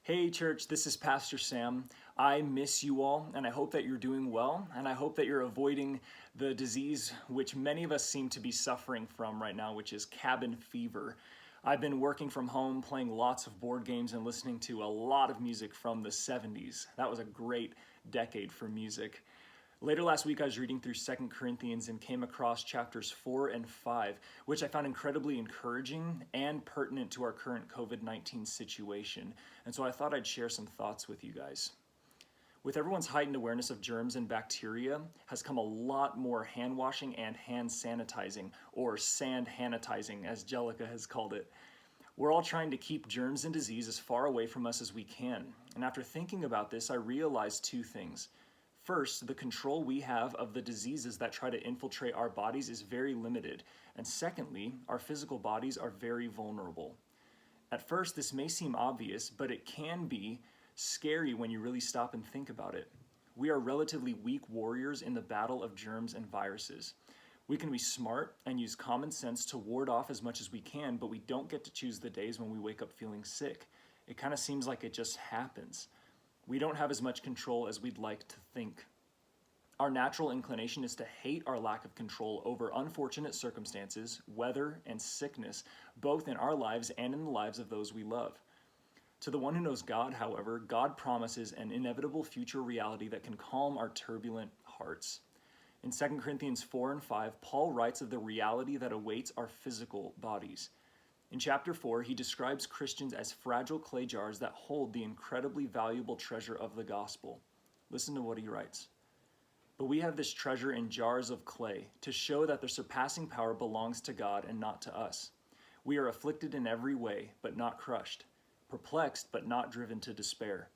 Hey church, this is Pastor Sam. I miss you all and I hope that you're doing well and I hope that you're avoiding the disease which many of us seem to be suffering from right now, which is cabin fever. I've been working from home, playing lots of board games and listening to a lot of music from the 70s. That was a great decade for music. Later last week, I was reading through 2 Corinthians and came across chapters 4 and 5, which I found incredibly encouraging and pertinent to our current COVID-19 situation. And so I thought I'd share some thoughts with you guys. With everyone's heightened awareness of germs and bacteria has come a lot more hand washing and hand sanitizing, or sand hanitizing, as Jellica has called it. We're all trying to keep germs and disease as far away from us as we can. And after thinking about this, I realized two things. First, the control we have of the diseases that try to infiltrate our bodies is very limited. And secondly, our physical bodies are very vulnerable. At first, this may seem obvious, but it can be scary when you really stop and think about it. We are relatively weak warriors in the battle of germs and viruses. We can be smart and use common sense to ward off as much as we can, but we don't get to choose the days when we wake up feeling sick. It kind of seems like it just happens. We don't have as much control as we'd like to think. Our natural inclination is to hate our lack of control over unfortunate circumstances, weather, and sickness, both in our lives and in the lives of those we love. To the one who knows God, however, God promises an inevitable future reality that can calm our turbulent hearts. In 2 Corinthians 4 and 5, Paul writes of the reality that awaits our physical bodies. In chapter 4, he describes Christians as fragile clay jars that hold the incredibly valuable treasure of the gospel. Listen to what he writes. But we have this treasure in jars of clay to show that the surpassing power belongs to God and not to us. We are afflicted in every way, but not crushed, perplexed, but not driven to despair,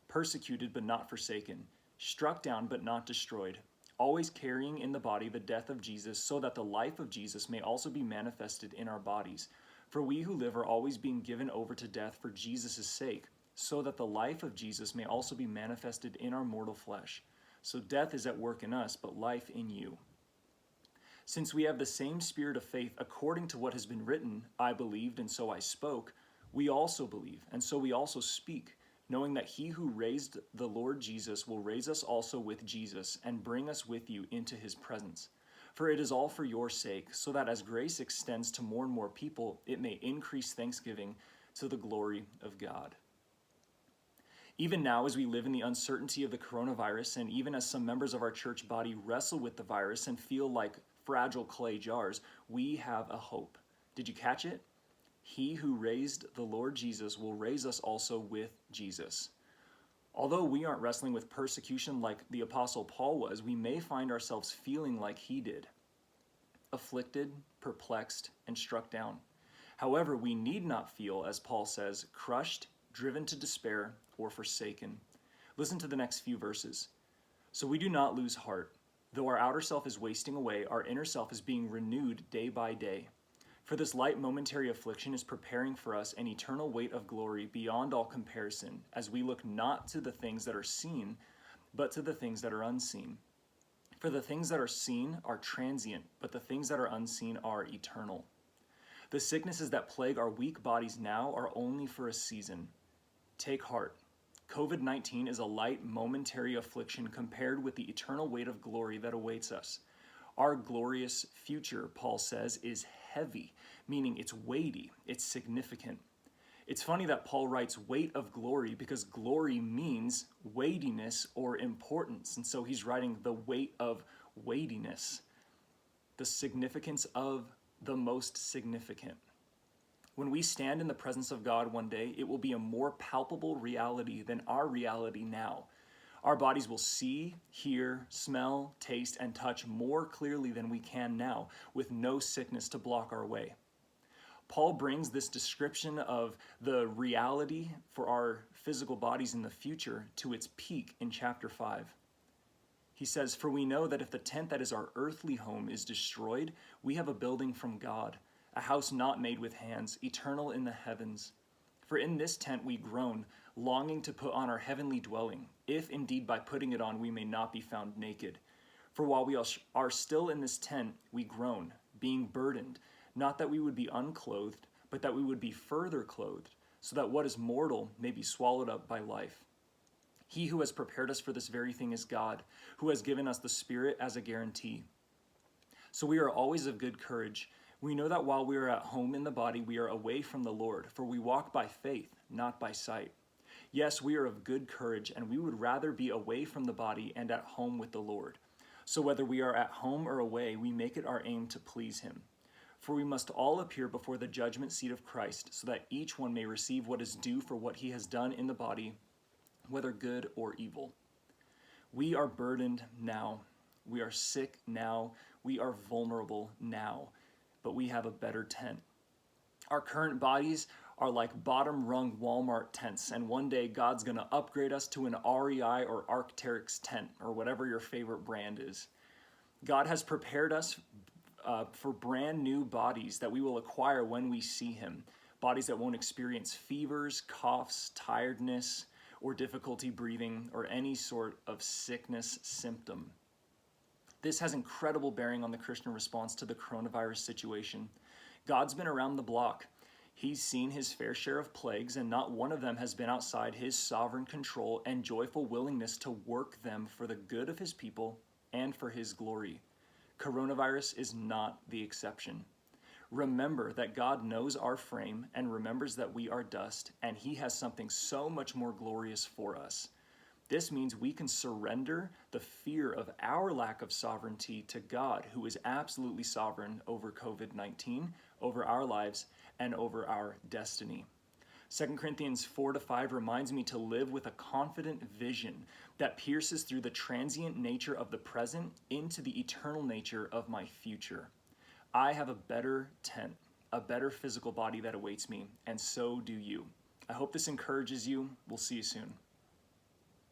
persecuted, but not forsaken, struck down, but not destroyed, always carrying in the body the death of Jesus, so that the life of Jesus may also be manifested in our bodies. For we who live are always being given over to death for Jesus' sake, so that the life of Jesus may also be manifested in our mortal flesh. So death is at work in us, but life in you. Since we have the same spirit of faith according to what has been written, I believed and so I spoke, we also believe and so we also speak, knowing that he who raised the Lord Jesus will raise us also with Jesus and bring us with you into his presence. For it is all for your sake, so that as grace extends to more and more people, it may increase thanksgiving to the glory of God. Even now, as we live in the uncertainty of the coronavirus, and even as some members of our church body wrestle with the virus and feel like fragile clay jars, we have a hope. Did you catch it? He who raised the Lord Jesus will raise us also with Jesus. Although we aren't wrestling with persecution like the Apostle Paul was, we may find ourselves feeling like he did, afflicted, perplexed, and struck down. However, we need not feel, as Paul says, crushed, driven to despair, or forsaken. Listen to the next few verses. So we do not lose heart. Though our outer self is wasting away, our inner self is being renewed day by day. For this light momentary affliction is preparing for us an eternal weight of glory beyond all comparison, as we look not to the things that are seen, but to the things that are unseen. For the things that are seen are transient, but the things that are unseen are eternal. The sicknesses that plague our weak bodies now are only for a season. Take heart. COVID-19 is a light momentary affliction compared with the eternal weight of glory that awaits us. Our glorious future, Paul says, is heavy, meaning it's weighty, it's significant. It's funny that Paul writes weight of glory because glory means weightiness or importance. And so he's writing the weight of weightiness, the significance of the most significant. When we stand in the presence of God one day, it will be a more palpable reality than our reality now. Our bodies will see, hear, smell, taste, and touch more clearly than we can now, with no sickness to block our way. Paul brings this description of the reality for our physical bodies in the future to its peak in chapter 5. He says, "For we know that if the tent that is our earthly home is destroyed, we have a building from God, a house not made with hands, eternal in the heavens. For in this tent we groan, longing to put on our heavenly dwelling, if indeed by putting it on we may not be found naked. For while we are still in this tent, we groan, being burdened, not that we would be unclothed, but that we would be further clothed, so that what is mortal may be swallowed up by life. He who has prepared us for this very thing is God, who has given us the Spirit as a guarantee. So we are always of good courage. We know that while we are at home in the body, we are away from the Lord, for we walk by faith, not by sight. Yes, we are of good courage, and we would rather be away from the body and at home with the Lord. So whether we are at home or away, we make it our aim to please him. For we must all appear before the judgment seat of Christ, so that each one may receive what is due for what he has done in the body, whether good or evil. We are burdened now. We are sick now. We are vulnerable now. But we have a better tent. Our current bodies are like bottom rung Walmart tents, and one day God's going to upgrade us to an REI or Arc'teryx tent, or whatever your favorite brand is. God has prepared us for brand new bodies that we will acquire when we see him. Bodies that won't experience fevers, coughs, tiredness, or difficulty breathing, or any sort of sickness symptom. This has incredible bearing on the Christian response to the coronavirus situation. God's been around the block. He's seen his fair share of plagues, and not one of them has been outside his sovereign control and joyful willingness to work them for the good of his people and for his glory. Coronavirus is not the exception. Remember that God knows our frame and remembers that we are dust, and he has something so much more glorious for us. This means we can surrender the fear of our lack of sovereignty to God, who is absolutely sovereign over COVID-19, over our lives, and over our destiny. 2 Corinthians 4-5 reminds me to live with a confident vision that pierces through the transient nature of the present into the eternal nature of my future. I have a better tent, a better physical body that awaits me, and so do you. I hope this encourages you. We'll see you soon.